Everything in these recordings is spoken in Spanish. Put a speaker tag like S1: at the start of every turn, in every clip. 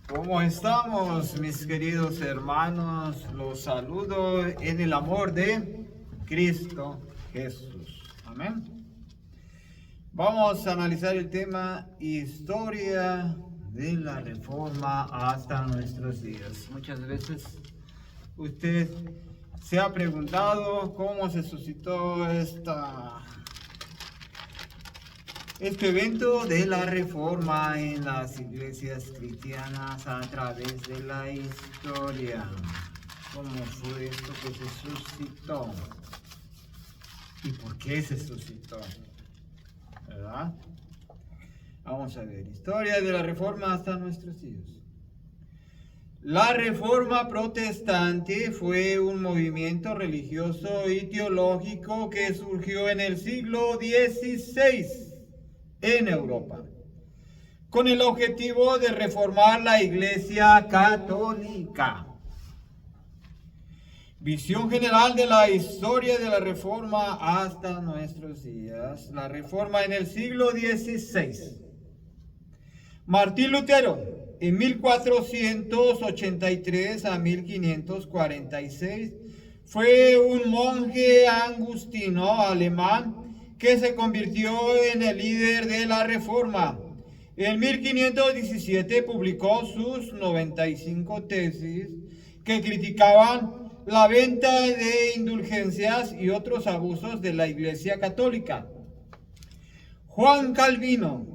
S1: ¿Cómo estamos, mis queridos hermanos? Los saludo en el amor de Cristo Jesús. Amén. Vamos a analizar el tema historia de la Reforma hasta nuestros días. Muchas veces usted se ha preguntado cómo se suscitó este evento de la Reforma en las iglesias cristianas a través de la historia. ¿Cómo fue esto que se suscitó? ¿Y por qué se suscitó? ¿Verdad? Vamos a ver, historia de la Reforma hasta nuestros días. La Reforma protestante fue un movimiento religioso y teológico que surgió en el siglo XVI en Europa, con el objetivo de reformar la Iglesia Católica. Visión general de la historia de la Reforma hasta nuestros días. La Reforma en el siglo XVI. Martín Lutero, en 1483 a 1546, fue un monje agustino alemán que se convirtió en el líder de la Reforma. En 1517 publicó sus 95 tesis que criticaban la venta de indulgencias y otros abusos de la Iglesia Católica. Juan Calvino,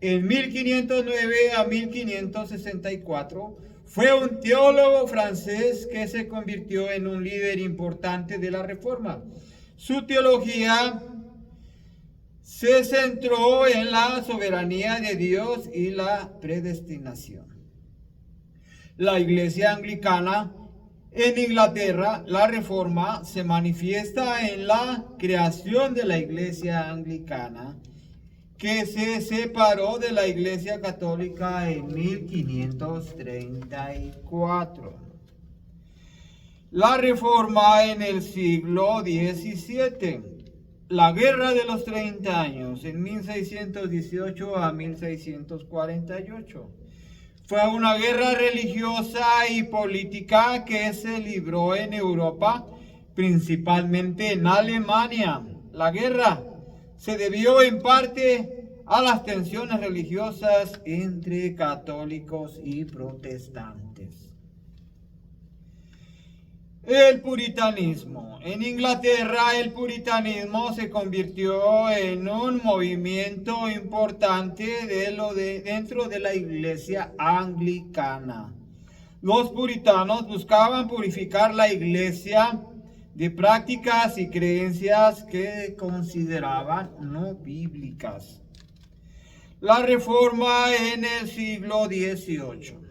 S1: en 1509 a 1564, fue un teólogo francés que se convirtió en un líder importante de la Reforma. Su teología se centró en la soberanía de Dios y la predestinación. La Iglesia Anglicana en Inglaterra, la Reforma se manifiesta en la creación de la Iglesia Anglicana, que se separó de la Iglesia Católica en 1534. La Reforma en el siglo XVII. La Guerra de los 30 años, en 1618 a 1648. Fue una guerra religiosa y política que se libró en Europa, principalmente en Alemania. La guerra se debió en parte a las tensiones religiosas entre católicos y protestantes. El puritanismo. En Inglaterra, el puritanismo se convirtió en un movimiento importante dentro de la Iglesia anglicana. Los puritanos buscaban purificar la Iglesia de prácticas y creencias que consideraban no bíblicas. La Reforma en el siglo XVIII.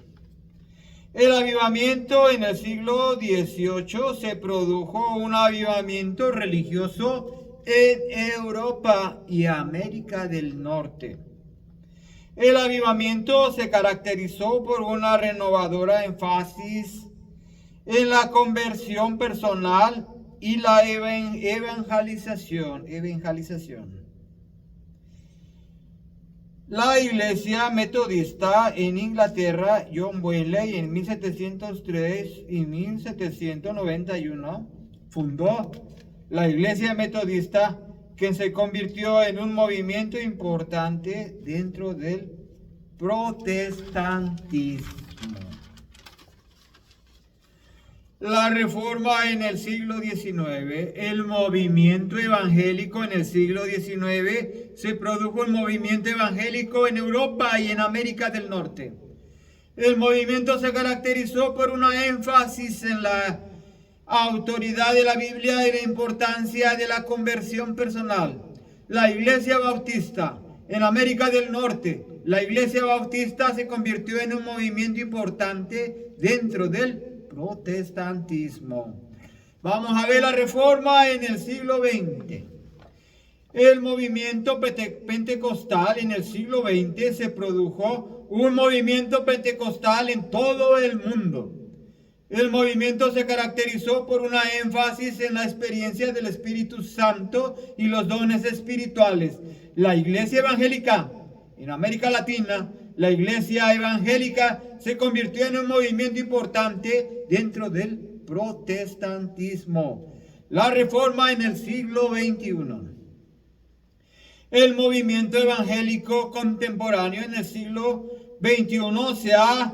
S1: El avivamiento en el siglo XVIII se produjo un avivamiento religioso en Europa y América del Norte. El avivamiento se caracterizó por una renovadora énfasis en la conversión personal y la evangelización. La Iglesia Metodista en Inglaterra, John Wesley, en 1703 y 1791, fundó la Iglesia Metodista, que se convirtió en un movimiento importante dentro del protestantismo. La Reforma en el siglo XIX. El movimiento evangélico en el siglo XIX. Se produjo un movimiento evangélico en Europa y en América del Norte. El movimiento se caracterizó por una énfasis en la autoridad de la Biblia y la importancia de la conversión personal. La Iglesia Bautista en América del Norte. La Iglesia Bautista se convirtió en un movimiento importante dentro del protestantismo. Vamos a ver la Reforma en el siglo XX. El movimiento pentecostal en el siglo XX se produjo un movimiento pentecostal en todo el mundo. El movimiento se caracterizó por una énfasis en la experiencia del Espíritu Santo y los dones espirituales. La Iglesia evangélica en América Latina la iglesia evangélica se convirtió en un movimiento importante dentro del protestantismo. La reforma en el siglo XXI. El movimiento evangélico contemporáneo en el siglo XXI se ha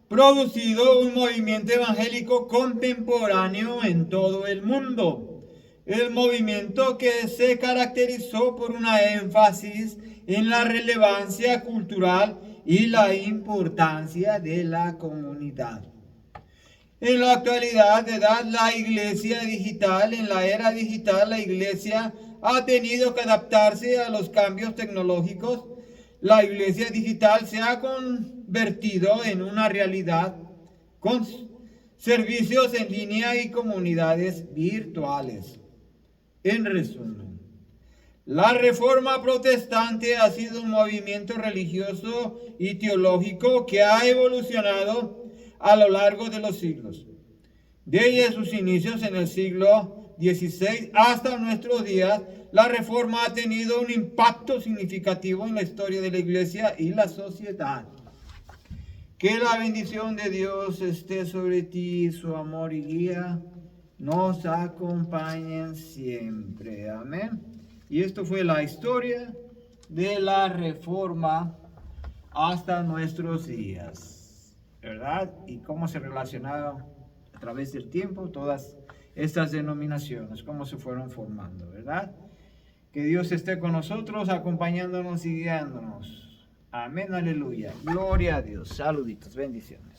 S1: producido un movimiento evangélico contemporáneo en todo el mundo. El movimiento que se caracterizó por una énfasis en la relevancia cultural y la importancia de la comunidad. En la actualidad, la iglesia digital, en la era digital, la iglesia ha tenido que adaptarse a los cambios tecnológicos. La iglesia digital se ha convertido en una realidad con servicios en línea y comunidades virtuales. En resumen, la reforma protestante ha sido un movimiento religioso y teológico que ha evolucionado a lo largo de los siglos. Desde sus inicios en el siglo XVI hasta nuestros días, la reforma ha tenido un impacto significativo en la historia de la iglesia y la sociedad. Que la bendición de Dios esté sobre ti, su amor y guía nos acompañen siempre. Amén. Y esto fue la historia de la reforma hasta nuestros días, ¿verdad? Y cómo se relacionaron a través del tiempo todas estas denominaciones, cómo se fueron formando, ¿verdad? Que Dios esté con nosotros, acompañándonos y guiándonos. Amén, aleluya. Gloria a Dios. Saluditos, bendiciones.